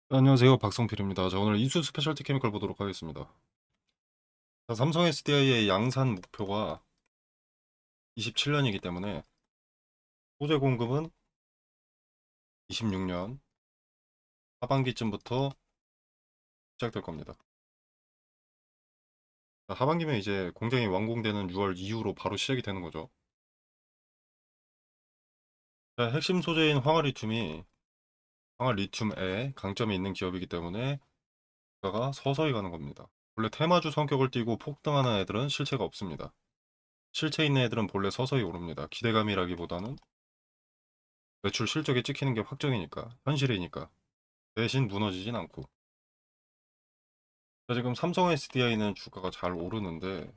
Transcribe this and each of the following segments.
안녕하세요. 박성필입니다. 자, 오늘 이수 스페셜티 케미컬 보도록 하겠습니다. 자, 삼성 SDI의 양산 목표가 27년이기 때문에 소재 공급은 26년 하반기쯤부터 시작될 겁니다. 자, 하반기면 이제 공장이 완공되는 6월 이후로 바로 시작이 되는 거죠. 자, 핵심 소재인 황화리튬에 강점이 있는 기업이기 때문에 주가가 서서히 가는 겁니다. 원래 테마주 성격을 띠고 폭등하는 애들은 실체가 없습니다. 실체 있는 애들은 본래 서서히 오릅니다. 기대감이라기보다는 매출 실적에 찍히는 게 확정이니까, 현실이니까. 대신 무너지진 않고. 자, 지금 삼성 SDI는 주가가 잘 오르는데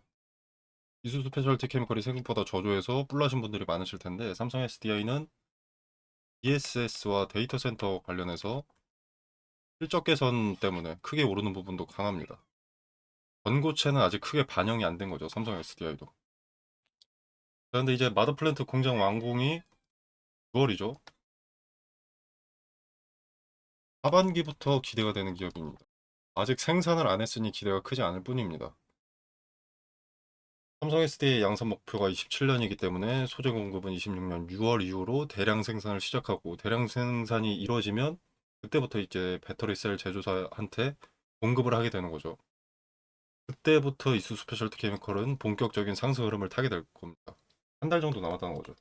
이수 스페셜티 케미컬이 생각보다 저조해서 뿔나신 분들이 많으실 텐데, 삼성 SDI는 ESS와 데이터 센터 관련해서 실적 개선 때문에 크게 오르는 부분도 강합니다. 전고체는 아직 크게 반영이 안 된 거죠, 삼성 SDI도. 그런데 이제 마더 플랜트 공장 완공이 6월이죠. 하반기부터 기대가 되는 기업입니다. 아직 생산을 안 했으니 기대가 크지 않을 뿐입니다. 삼성 SD의 양산 목표가 27년이기 때문에 소재 공급은 26년 6월 이후로 대량 생산을 시작하고, 대량 생산이 이루어지면 그때부터 이제 배터리 셀 제조사한테 공급을 하게 되는 거죠. 그때부터 이수 스페셜티 케미컬은 본격적인 상승 흐름을 타게 될 겁니다. 한 달 정도 남았다는 거죠.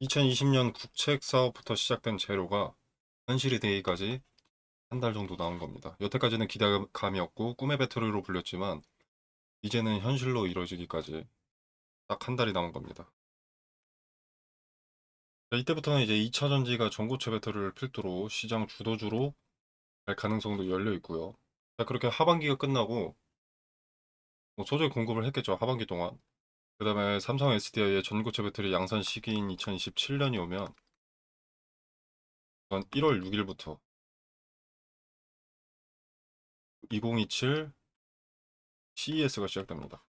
2020년 국책 사업부터 시작된 재료가 현실이 되기까지 한 달 정도 남은 겁니다. 여태까지는 기대감이었고 꿈의 배터리로 불렸지만 이제는 현실로 이루어지기까지 딱 한 달이 남은 겁니다. 자, 이때부터는 이제 2차 전지가 전고체 배터리를 필두로 시장 주도주로 갈 가능성도 열려 있고요. 자, 그렇게 하반기가 끝나고 뭐 소재 공급을 했겠죠. 하반기 동안. 그다음에 삼성 SDI의 전고체 배터리 양산 시기인 2027년이 오면, 그건 1월 6일부터 2027 CES가 시작됩니다.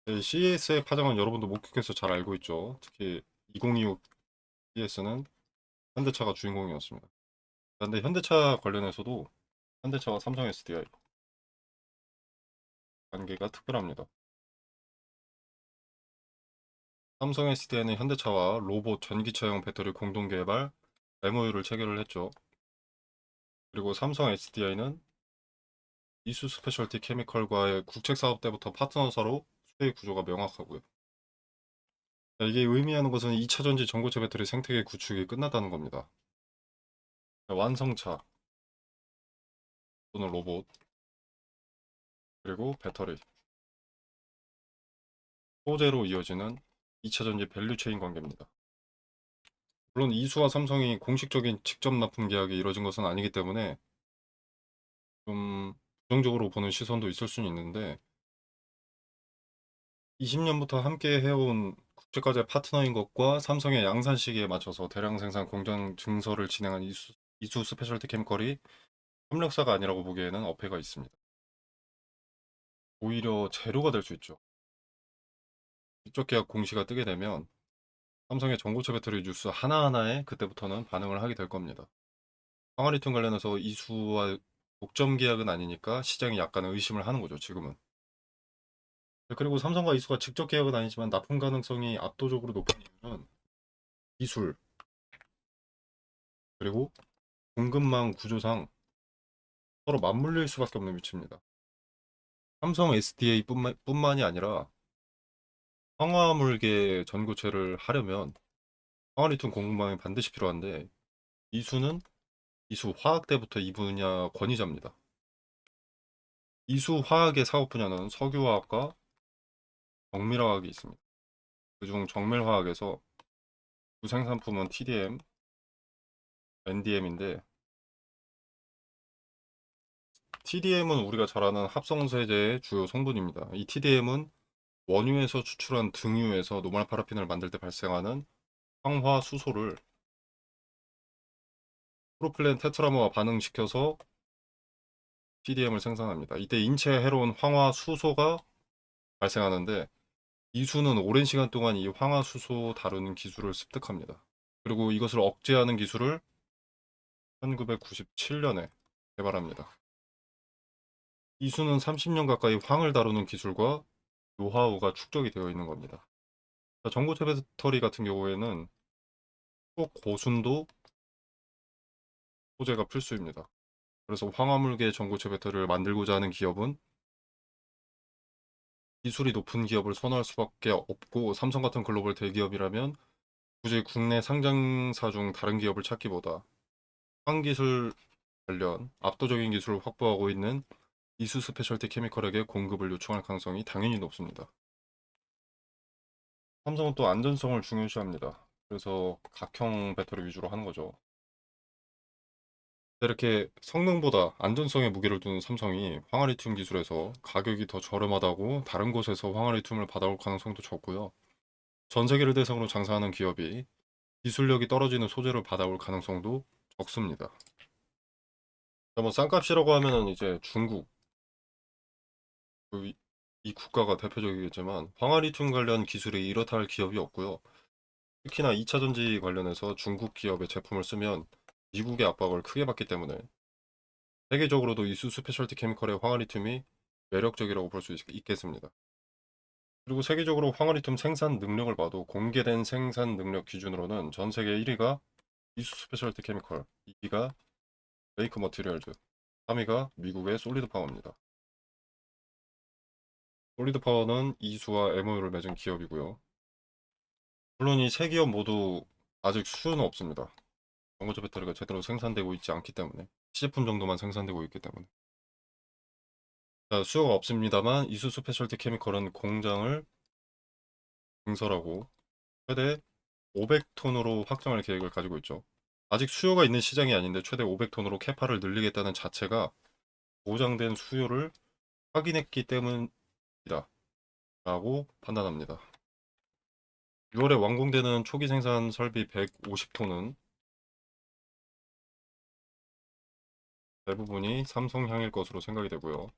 CES의 파장은 여러분도 목격해서 잘 알고 있죠. 특히 2026 CES는 현대차가 주인공이었습니다. 그런데 현대차 관련해서도 현대차와 삼성 SDI 관계가 특별합니다. 삼성 SDI는 현대차와 로봇 전기차용 배터리 공동 개발 MOU를 체결을 했죠. 그리고 삼성 SDI는 이수 스페셜티 케미컬과의 국책 사업 때부터 파트너사로 수혜 구조가 명확하고요. 이게 의미하는 것은 2차 전지 전고체 배터리 생태계 구축이 끝났다는 겁니다. 완성차 또는 로봇, 그리고 배터리, 소재로 이어지는 2차 전지 밸류체인 관계입니다. 물론 이수와 삼성이 공식적인 직접 납품 계약이 이뤄진 것은 아니기 때문에 좀 부정적으로 보는 시선도 있을 수는 있는데, 20년부터 함께 해온 국제과제 파트너인 것과 삼성의 양산 시기에 맞춰서 대량 생산 공장 증설을 진행한 이수 스페셜티 케미컬이 협력사가 아니라고 보기에는 어폐가 있습니다. 오히려 재료가 될 수 있죠. 직접 계약 공시가 뜨게 되면 삼성의 전고체 배터리 뉴스 하나하나에 그때부터는 반응을 하게 될 겁니다. 항아리튬 관련해서 이수와 독점 계약은 아니니까 시장이 약간은 의심을 하는 거죠, 지금은. 그리고 삼성과 이수가 직접 계약은 아니지만 납품 가능성이 압도적으로 높은 이유는 기술, 그리고 공급망 구조상 서로 맞물릴 수밖에 없는 위치입니다. 삼성 SDA뿐만이 아니라 황화물계 전고체를 하려면 항아리튬 공급망이 반드시 필요한데, 이수는 이수 화학대부터 이 분야 권위자입니다. 이수 화학의 사업 분야는 석유화학과 정밀화학이 있습니다. 그중 정밀화학에서 주 생산품은 TDM, NDM인데, TDM은 우리가 잘 아는 합성세제의 주요 성분입니다. 이 TDM은 원유에서 추출한 등유에서 노말 파라핀을 만들 때 발생하는 황화수소를 프로필렌 테트라머와 반응시켜서 TDM을 생산합니다. 이때 인체에 해로운 황화수소가 발생하는데, 이수는 오랜 시간 동안 이 황화수소 다루는 기술을 습득합니다. 그리고 이것을 억제하는 기술을 1997년에 개발합니다. 이수는 30년 가까이 황을 다루는 기술과 노하우가 축적이 되어 있는 겁니다. 전고체 배터리 같은 경우에는 꼭 고순도 소재가 필수입니다. 그래서 황화물계 전고체 배터리를 만들고자 하는 기업은 기술이 높은 기업을 선호할 수밖에 없고, 삼성 같은 글로벌 대기업이라면 굳이 국내 상장사 중 다른 기업을 찾기보다 황기술 관련 압도적인 기술을 확보하고 있는 이수 스페셜티 케미컬에게 공급을 요청할 가능성이 당연히 높습니다. 삼성은 또 안전성을 중요시합니다. 그래서 각형 배터리 위주로 하는 거죠. 이렇게 성능보다 안전성에 무게를 두는 삼성이 황화리튬 기술에서 가격이 더 저렴하다고 다른 곳에서 황화리튬을 받아올 가능성도 적고요. 전 세계를 대상으로 장사하는 기업이 기술력이 떨어지는 소재를 받아올 가능성도 적습니다. 뭐 싼값이라고 하면은 이제 중국, 이 국가가 대표적이겠지만 황화리튬 관련 기술이 이렇다 할 기업이 없고요. 특히나 2차 전지 관련해서 중국 기업의 제품을 쓰면 미국의 압박을 크게 받기 때문에 세계적으로도 이수 스페셜티 케미컬의 황화리튬이 매력적이라고 볼 수 있겠습니다. 그리고 세계적으로 황화리튬 생산 능력을 봐도 공개된 생산 능력 기준으로는 전 세계 1위가 이수 스페셜티 케미컬, 2위가 베이크 머티리얼즈, 3위가 미국의 솔리드 파워입니다. 솔리드 파워는 이수와 MOU를 맺은 기업이고요. 물론 이 세 기업 모두 아직 수요는 없습니다. 전고체 배터리가 제대로 생산되고 있지 않기 때문에, 시제품 정도만 생산되고 있기 때문에. 자, 수요가 없습니다만 이수 스페셜티 케미컬은 공장을 증설하고 최대 500톤으로 확장할 계획을 가지고 있죠. 아직 수요가 있는 시장이 아닌데 최대 500톤으로 캐파를 늘리겠다는 자체가 보장된 수요를 확인했기 때문이다 라고 판단합니다. 6월에 완공되는 초기 생산 설비 150톤은 대부분이 삼성향일 것으로 생각이 되고요.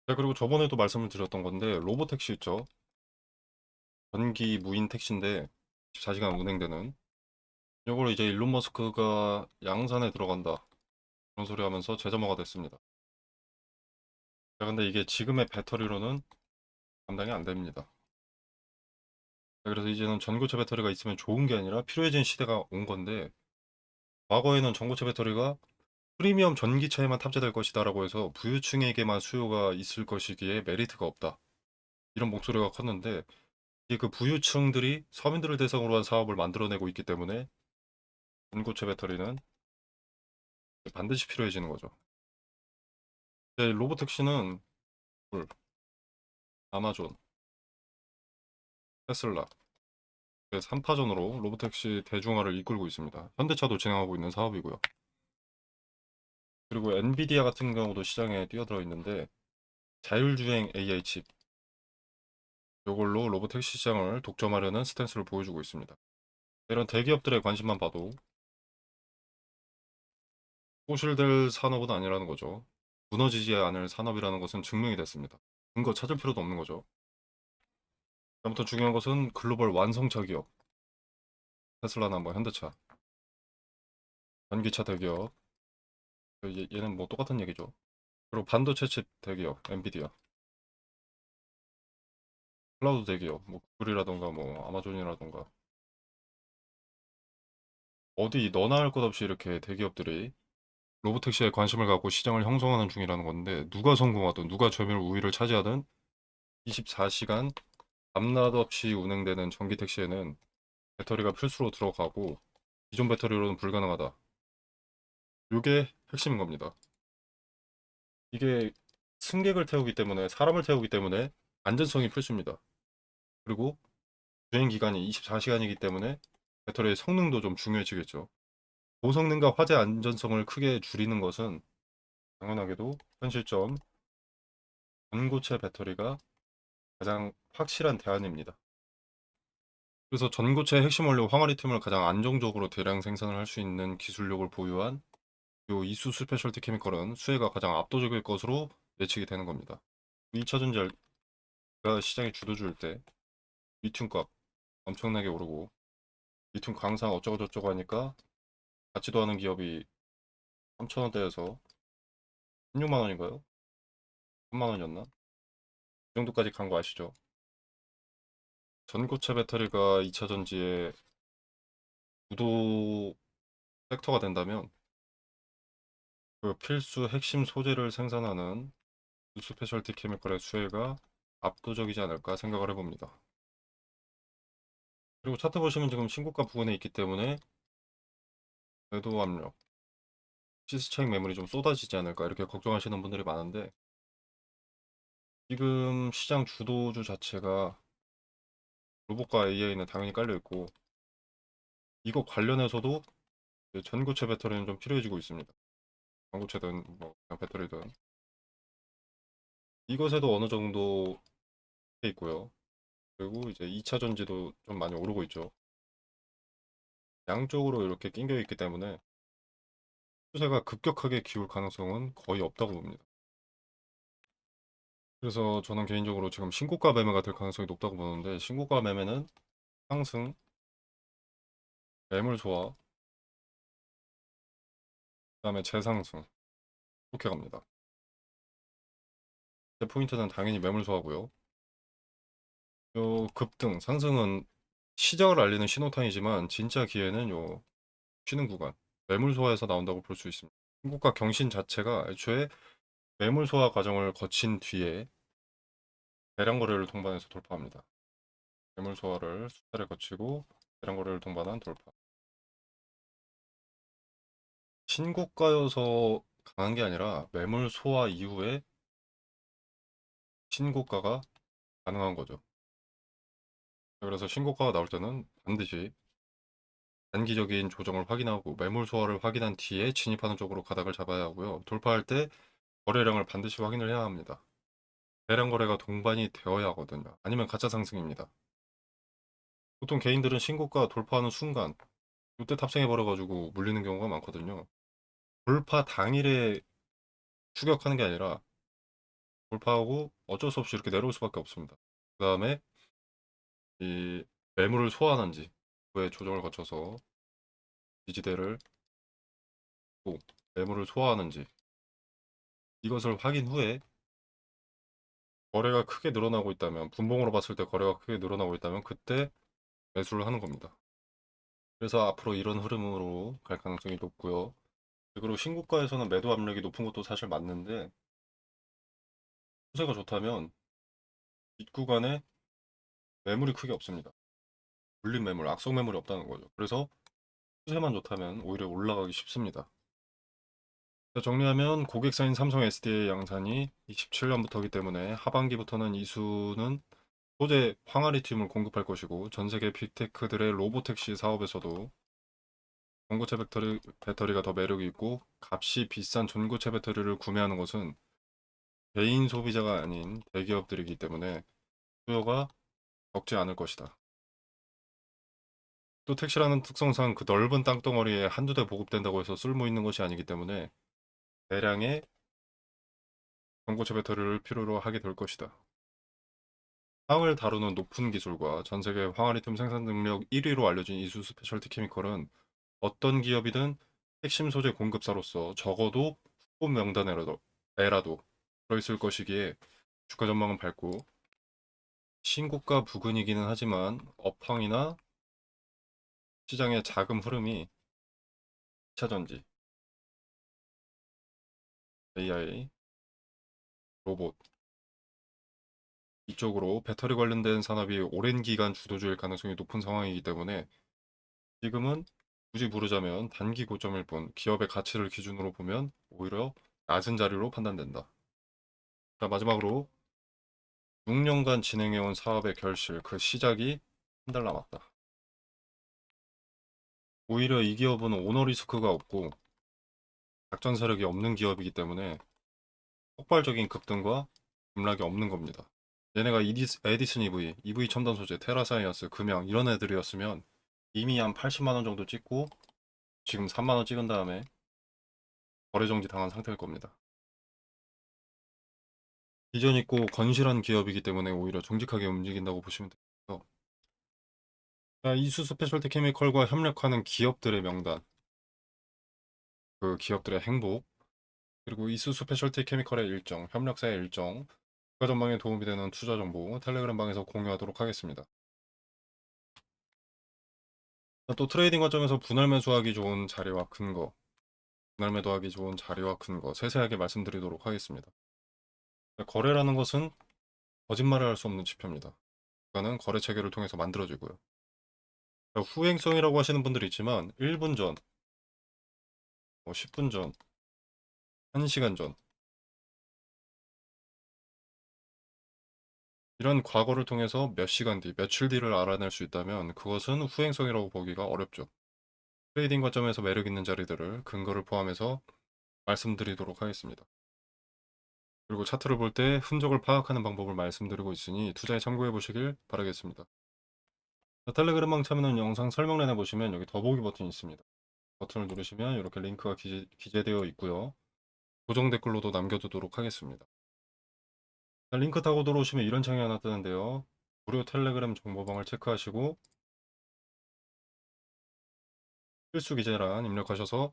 자, 그리고 저번에도 말씀을 드렸던 건데 로보택시 있죠. 전기 무인 택시인데 24시간 운행되는, 이걸 이제 일론 머스크가 양산에 들어간다 그런 소리 하면서 재점화가 됐습니다. 자, 근데 이게 지금의 배터리로는 감당이 안 됩니다. 자, 그래서 이제는 전고체 배터리가 있으면 좋은 게 아니라 필요해진 시대가 온 건데, 과거에는 전고체 배터리가 프리미엄 전기차에만 탑재될 것이다라고 해서 부유층에게만 수요가 있을 것이기에 메리트가 없다, 이런 목소리가 컸는데, 이게 그 부유층들이 서민들을 대상으로 한 사업을 만들어내고 있기 때문에 전고체 배터리는 반드시 필요해지는 거죠. 네, 로보택시는 굴, 아마존, 테슬라, 3파전으로 로보택시 대중화를 이끌고 있습니다. 현대차도 진행하고 있는 사업이고요. 그리고 엔비디아 같은 경우도 시장에 뛰어들어 있는데 자율주행 AI 칩, 이걸로 로보택시 시장을 독점하려는 스탠스를 보여주고 있습니다. 이런 대기업들의 관심만 봐도 소실될 산업은 아니라는 거죠. 무너지지 않을 산업이라는 것은 증명이 됐습니다. 근거 찾을 필요도 없는 거죠. 아무튼 중요한 것은 글로벌 완성차 기업, 테슬라나 뭐 현대차, 전기차 대기업, 얘는 뭐 똑같은 얘기죠. 그리고 반도체 칩 대기업, 엔비디아, 클라우드 대기업, 뭐 구글이라던가 뭐 아마존이라던가, 어디 너나 할 것 없이 이렇게 대기업들이 로보택시에 관심을 갖고 시장을 형성하는 중이라는 건데, 누가 성공하든 누가 점유율 우위를 차지하든 24시간 밤낮 없이 운행되는 전기 택시에는 배터리가 필수로 들어가고 기존 배터리로는 불가능하다. 이게 핵심인 겁니다. 이게 승객을 태우기 때문에, 사람을 태우기 때문에 안전성이 필수입니다. 그리고 주행 기간이 24시간이기 때문에 배터리의 성능도 좀 중요해지겠죠. 고성능과 화재 안전성을 크게 줄이는 것은 당연하게도 현실점 전고체 배터리가 가장 확실한 대안입니다. 그래서 전고체의 핵심 원료 황화리튬을 가장 안정적으로 대량 생산을 할 수 있는 기술력을 보유한 이 이수 스페셜티 케미컬은 수혜가 가장 압도적일 것으로 예측이 되는 겁니다. 2차 전지가 시장의 주도주일 때 리튬 값 엄청나게 오르고 리튬 광산 어쩌고 저쩌고 하니까 같이도 하는 기업이 3,000원대에서 16만 원인가요? 3만 원이었나? 이 정도까지 간 거 아시죠? 전고체 배터리가 2차 전지의 주도 섹터가 된다면 그 필수 핵심 소재를 생산하는 스페셜티 케미컬의 수혜가 압도적이지 않을까 생각을 해봅니다. 그리고 차트 보시면 지금 신고가 부근에 있기 때문에 매도 압력, 시스 차익 매물이 좀 쏟아지지 않을까 이렇게 걱정하시는 분들이 많은데 지금 시장 주도주 자체가 로봇과 AI는 당연히 깔려 있고 이거 관련해서도 전고체 배터리는 좀 필요해지고 있습니다. 전고체든 뭐 그냥 배터리든 이것에도 어느 정도 돼 있고요. 그리고 이제 2차 전지도 좀 많이 오르고 있죠. 양쪽으로 이렇게 낑겨 있기 때문에 추세가 급격하게 기울 가능성은 거의 없다고 봅니다. 그래서 저는 개인적으로 지금 신고가 매매가 될 가능성이 높다고 보는데 신고가 매매는 상승, 매물 소화, 그다음에 재상승 이렇게 갑니다. 포인트는 당연히 매물 소화고요. 요 급등, 상승은 시작을 알리는 신호탄이지만 진짜 기회는 요 쉬는 구간, 매물 소화에서 나온다고 볼 수 있습니다. 신고가 경신 자체가 애초에 매물 소화 과정을 거친 뒤에 대량 거래를 동반해서 돌파합니다. 매물 소화를 수차례 거치고 대량 거래를 동반한 돌파. 신고가여서 강한 게 아니라 매물 소화 이후에 신고가가 가능한 거죠. 그래서 신고가가 나올 때는 반드시 단기적인 조정을 확인하고 매물 소화를 확인한 뒤에 진입하는 쪽으로 가닥을 잡아야 하고요. 돌파할 때 거래량을 반드시 확인을 해야 합니다. 대량 거래가 동반이 되어야 하거든요. 아니면 가짜 상승입니다. 보통 개인들은 신고가 돌파하는 순간 이때 탑승해 버려가지고 물리는 경우가 많거든요. 돌파 당일에 추격하는 게 아니라 돌파하고 어쩔 수 없이 이렇게 내려올 수밖에 없습니다. 그 다음에 이 매물을 소화하는지 그의 조정을 거쳐서 지지대를 또 매물을 소화하는지 이것을 확인 후에 거래가 크게 늘어나고 있다면 분봉으로 봤을 때 거래가 크게 늘어나고 있다면 그때 매수를 하는 겁니다. 그래서 앞으로 이런 흐름으로 갈 가능성이 높고요. 그리고 신고가에서는 매도 압력이 높은 것도 사실 맞는데 추세가 좋다면 윗구간에 매물이 크게 없습니다. 물린 매물, 악성 매물이 없다는 거죠. 그래서 추세만 좋다면 오히려 올라가기 쉽습니다. 정리하면 고객사인 삼성 SDI 양산이 27년부터이기 때문에 하반기부터는 이수는 소재 황화리튬을 공급할 것이고 전 세계 빅테크들의 로보택시 사업에서도 전고체 배터리가 더 매력이 있고 값이 비싼 전고체 배터리를 구매하는 것은 개인 소비자가 아닌 대기업들이기 때문에 수요가 적지 않을 것이다. 또 택시라는 특성상 그 넓은 땅덩어리에 한두 대 보급된다고 해서 쓸모 있는 것이 아니기 때문에 대량의 전고체 배터리를 필요로 하게 될 것이다. 황을 다루는 높은 기술과 전 세계 황화리튬 생산 능력 1위로 알려진 이수 스페셜티 케미컬은 어떤 기업이든 핵심 소재 공급사로서 적어도 후보 명단에라도 들어있을 것이기에 주가 전망은 밝고 신고가 부근이기는 하지만 업황이나 시장의 자금 흐름이 2차 전지, AI, 로봇 이쪽으로 배터리 관련된 산업이 오랜 기간 주도주일 가능성이 높은 상황이기 때문에 지금은 굳이 부르자면 단기 고점일 뿐 기업의 가치를 기준으로 보면 오히려 낮은 자리로 판단된다. 자, 마지막으로 6년간 진행해온 사업의 결실, 그 시작이 한 달 남았다. 오히려 이 기업은 오너 리스크가 없고 작전 세력이 없는 기업이기 때문에 폭발적인 급등과 급락이 없는 겁니다. 얘네가 에디슨 EV 첨단 소재, 테라사이언스, 금양 이런 애들이었으면 이미 한 80만 원 정도 찍고 지금 3만 원 찍은 다음에 거래 정지 당한 상태일 겁니다. 비전 있고 건실한 기업이기 때문에 오히려 정직하게 움직인다고 보시면 돼요. 자, 이수 스페셜티 케미컬과 협력하는 기업들의 명단, 그 기업들의 행복, 그리고 이수 스페셜티 케미컬의 일정, 협력사의 일정, 주가 전망에 도움이 되는 투자 정보 텔레그램 방에서 공유하도록 하겠습니다. 또 트레이딩 관점에서 분할 매수하기 좋은 자리와 근거, 분할 매도하기 좋은 자리와 근거 세세하게 말씀드리도록 하겠습니다. 거래라는 것은 거짓말을 할 수 없는 지표입니다. 그거는 거래 체계를 통해서 만들어지고요. 후행성이라고 하시는 분들이 있지만 1분 전, 10분 전, 1시간 전 이런 과거를 통해서 몇 시간 뒤, 며칠 뒤를 알아낼 수 있다면 그것은 후행성이라고 보기가 어렵죠. 트레이딩 관점에서 매력 있는 자리들을 근거를 포함해서 말씀드리도록 하겠습니다. 그리고 차트를 볼 때 흔적을 파악하는 방법을 말씀드리고 있으니 투자에 참고해 보시길 바라겠습니다. 텔레그램방 참여는 영상 설명란에 보시면 여기 더보기 버튼이 있습니다. 버튼을 누르시면 이렇게 링크가 기재되어 있고요. 고정 댓글로도 남겨두도록 하겠습니다. 링크 타고 들어오시면 이런 창이 하나 뜨는데요. 무료 텔레그램 정보방을 체크하시고 필수 기재란 입력하셔서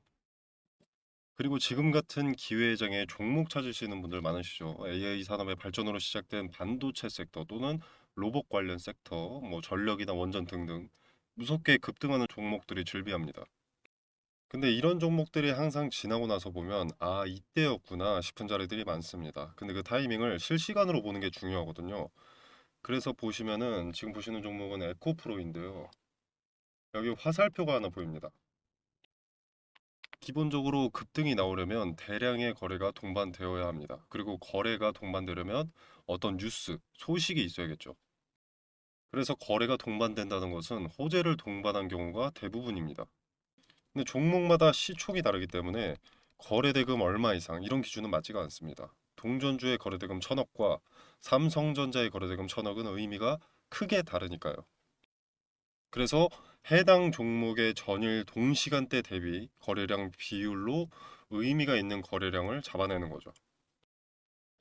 그리고 지금 같은 기회장에 종목 찾으시는 분들 많으시죠. AI 산업의 발전으로 시작된 반도체 섹터 또는 로봇 관련 섹터, 전력이나 원전 등등 무섭게 급등하는 종목들이 즐비합니다. 근데 이런 종목들이 항상 지나고 나서 보면 아, 이때였구나 싶은 자리들이 많습니다. 근데 그 타이밍을 실시간으로 보는 게 중요하거든요. 그래서 보시면은 지금 보시는 종목은 에코프로인데요. 여기 화살표가 하나 보입니다. 기본적으로 급등이 나오려면 대량의 거래가 동반되어야 합니다. 그리고 거래가 동반되려면 어떤 뉴스, 소식이 있어야겠죠. 그래서 거래가 동반된다는 것은 호재를 동반한 경우가 대부분입니다. 근데 종목마다 시총이 다르기 때문에 거래대금 얼마 이상 이런 기준은 맞지가 않습니다. 동전주의 거래대금 1,000억과 삼성전자의 거래대금 1,000억은 의미가 크게 다르니까요. 그래서 해당 종목의 전일 동시간대 대비 거래량 비율로 의미가 있는 거래량을 잡아내는 거죠.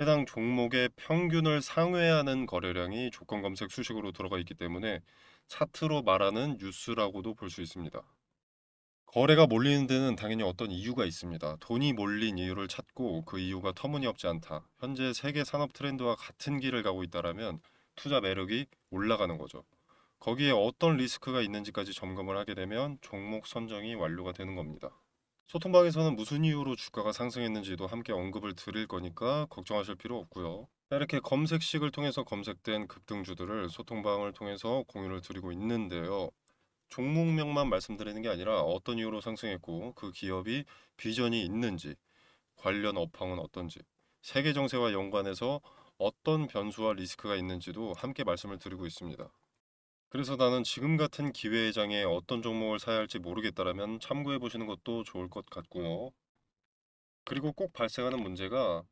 해당 종목의 평균을 상회하는 거래량이 조건 검색 수식으로 들어가 있기 때문에 차트로 말하는 뉴스라고도 볼 수 있습니다. 거래가 몰리는 데는 당연히 어떤 이유가 있습니다. 돈이 몰린 이유를 찾고 그 이유가 터무니없지 않다. 현재 세계 산업 트렌드와 같은 길을 가고 있다라면 투자 매력이 올라가는 거죠. 거기에 어떤 리스크가 있는지까지 점검을 하게 되면 종목 선정이 완료가 되는 겁니다. 소통방에서는 무슨 이유로 주가가 상승했는지도 함께 언급을 드릴 거니까 걱정하실 필요 없고요. 이렇게 검색식을 통해서 검색된 급등주들을 소통방을 통해서 공유를 드리고 있는데요. 종목명만 말씀드리는 게 아니라 어떤 이유로 상승했고 그 기업이 비전이 있는지, 관련 업황은 어떤지, 세계 정세와 연관해서 어떤 변수와 리스크가 있는지도 함께 말씀을 드리고 있습니다. 그래서 나는 지금 같은 기회의 장에 어떤 종목을 사야 할지 모르겠다라면 참고해 보시는 것도 좋을 것 같고요. 그리고 꼭 발생하는 문제가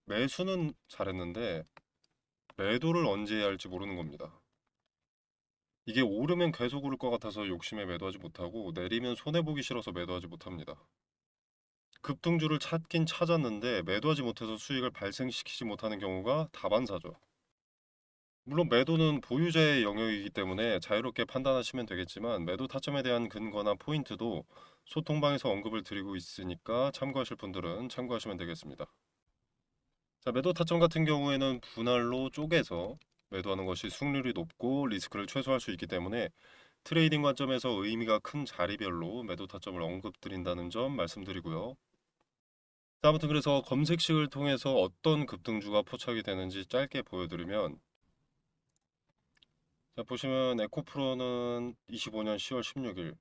매수는 잘했는데 매도를 언제 해야 할지 모르는 겁니다. 이게 오르면 계속 오를 것 같아서 욕심에 매도하지 못하고 내리면 손해보기 싫어서 매도하지 못합니다. 급등주를 찾긴 찾았는데 매도하지 못해서 수익을 발생시키지 못하는 경우가 다반사죠. 물론 매도는 보유자의 영역이기 때문에 자유롭게 판단하시면 되겠지만 매도 타점에 대한 근거나 포인트도 소통방에서 언급을 드리고 있으니까 참고하실 분들은 참고하시면 되겠습니다. 자, 매도 타점 같은 경우에는 분할로 쪼개서 매도하는 것이 승률이 높고 리스크를 최소화할 수 있기 때문에 트레이딩 관점에서 의미가 큰 자리별로 매도 타점을 언급드린다는 점 말씀드리고요. 자, 아무튼 그래서 검색식을 통해서 어떤 급등주가 포착이 되는지 짧게 보여드리면 자, 보시면 에코프로는 25년 10월 16일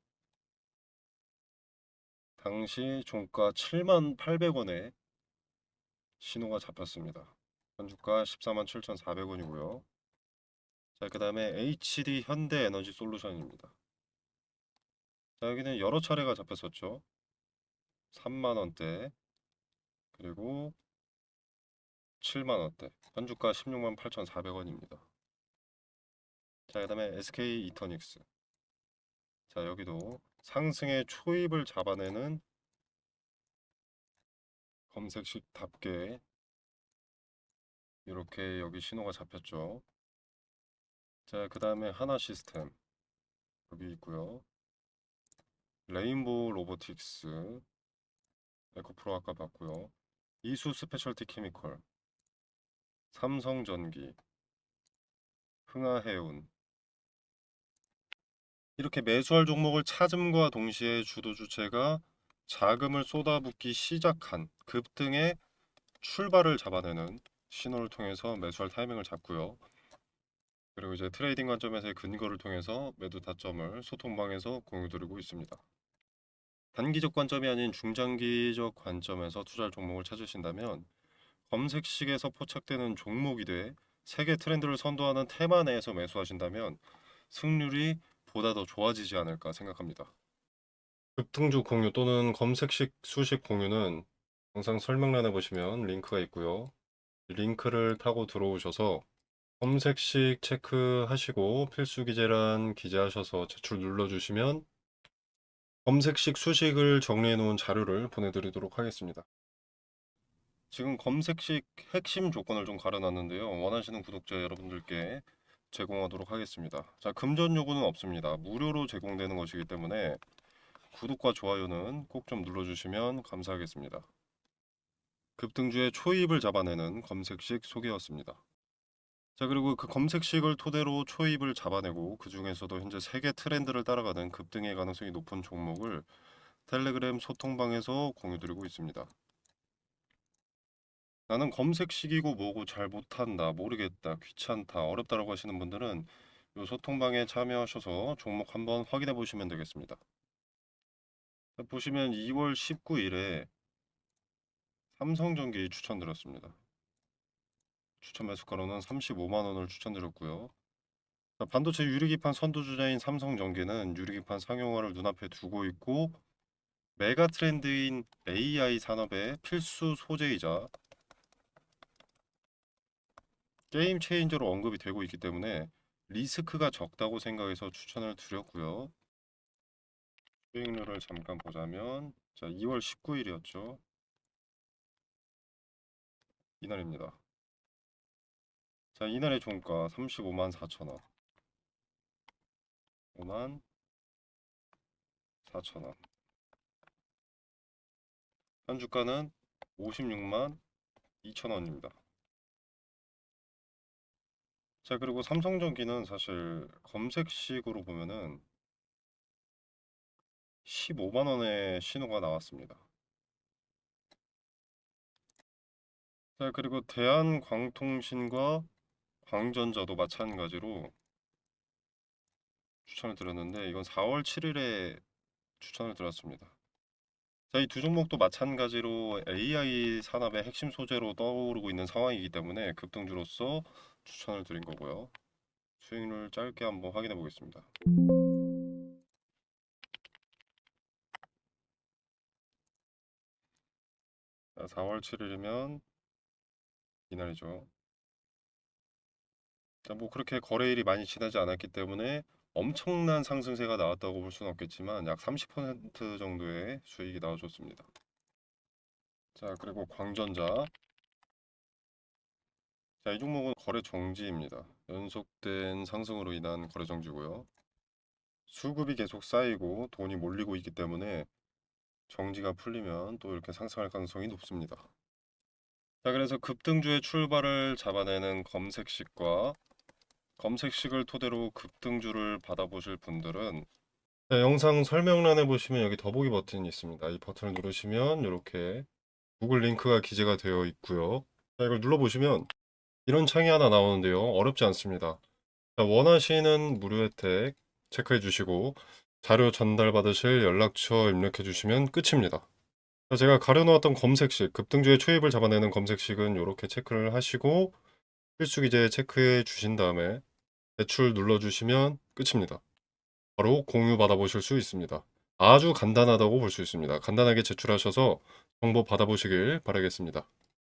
당시 종가 78,800원에 신호가 잡혔습니다. 현주가 147,400원이고요. 자, 그 다음에 HD 현대에너지 솔루션입니다. 자, 여기는 여러 차례가 잡혔었죠. 3만원대 그리고 7만원대 현주가 168,400원입니다. 자, 그 다음에 SK 이터닉스. 자, 여기도 상승의 초입을 잡아내는 검색식답게 이렇게 여기 신호가 잡혔죠. 자, 그 다음에 하나 시스템. 여기 있고요. 레인보우 로보틱스, 에코프로 아까 봤고요. 이수 스페셜티 케미컬, 삼성전기, 흥하해운. 이렇게 매수할 종목을 찾음과 동시에 주도 주체가 자금을 쏟아붓기 시작한 급등의 출발을 잡아내는 신호를 통해서 매수할 타이밍을 잡고요. 그리고 이제 트레이딩 관점에서의 근거를 통해서 매도 타점을 소통방에서 공유드리고 있습니다. 단기적 관점이 아닌 중장기적 관점에서 투자할 종목을 찾으신다면 검색식에서 포착되는 종목이 돼 세계 트렌드를 선도하는 테마 내에서 매수하신다면 승률이 보다 더 좋아지지 않을까 생각합니다. 급등주 공유 또는 검색식 수식 공유는 영상 설명란에 보시면 링크가 있고요. 링크를 타고 들어오셔서 검색식 체크하시고 필수 기재란 기재하셔서 제출 눌러주시면 검색식 수식을 정리해 놓은 자료를 보내드리도록 하겠습니다. 지금 검색식 핵심 조건을 좀 가려놨는데요. 원하시는 구독자 여러분들께 제공하도록 하겠습니다. 자, 금전 요구는 없습니다. 무료로 제공되는 것이기 때문에 구독과 좋아요는 꼭 좀 눌러주시면 감사하겠습니다. 급등주의 초입을 잡아내는 검색식 소개였습니다. 자, 그리고 그 검색식을 토대로 초입을 잡아내고 그 중에서도 현재 세계 트렌드를 따라가는 급등의 가능성이 높은 종목을 텔레그램 소통방에서 공유드리고 있습니다. 나는 검색식이고 뭐고 잘 못한다, 모르겠다, 귀찮다, 어렵다라고 하시는 분들은 이 소통방에 참여하셔서 종목 한번 확인해 보시면 되겠습니다. 보시면 2월 19일에 삼성전기 추천드렸습니다. 추천 매수가로는 35만 원을 추천드렸고요. 자, 반도체 유리기판 선두주자인 삼성전기는 유리기판 상용화를 눈앞에 두고 있고 메가 트렌드인 AI 산업의 필수 소재이자 게임 체인저로 언급이 되고 있기 때문에 리스크가 적다고 생각해서 추천을 드렸고요. 수익률을 잠깐 보자면 자, 2월 19일이었죠. 이날입니다. 자, 이날의 종가 35만 4천 원. 5만 4천 원. 현주가는 56만 2천 원입니다. 자, 그리고 삼성전기는 사실 검색식으로 보면은 15만 원의 신호가 나왔습니다. 자, 그리고 대한광통신과 광전자도 마찬가지로 추천을 드렸는데 이건 4월 7일에 추천을 드렸습니다. 자, 이 두 종목도 마찬가지로 AI 산업의 핵심 소재로 떠오르고 있는 상황이기 때문에 급등주로서 추천을 드린 거고요. 수익률 짧게 한번 확인해 보겠습니다. 자, 4월 7일이면 이날이죠. 자, 뭐 그렇게 거래일이 많이 지나지 않았기 때문에 엄청난 상승세가 나왔다고 볼 수는 없겠지만 약 30% 정도의 수익이 나와줬습니다. 자, 그리고 광전자. 자, 이 종목은 거래 정지입니다. 연속된 상승으로 인한 거래 정지고요. 수급이 계속 쌓이고 돈이 몰리고 있기 때문에 정지가 풀리면 또 이렇게 상승할 가능성이 높습니다. 자, 그래서 급등주의 출발을 잡아내는 검색식과 검색식을 토대로 급등주를 받아보실 분들은 자, 영상 설명란에 보시면 여기 더보기 버튼이 있습니다. 이 버튼을 누르시면 이렇게 구글 링크가 기재가 되어 있고요. 자, 이걸 눌러보시면 이런 창이 하나 나오는데요. 어렵지 않습니다. 자, 원하시는 무료 혜택 체크해 주시고 자료 전달 받으실 연락처 입력해 주시면 끝입니다. 자, 제가 가려놓았던 검색식, 급등주의 초입을 잡아내는 검색식은 이렇게 체크를 하시고 필수 기재 체크해 주신 다음에 제출 눌러주시면 끝입니다. 바로 공유 받아보실 수 있습니다. 아주 간단하다고 볼 수 있습니다. 간단하게 제출하셔서 정보 받아보시길 바라겠습니다.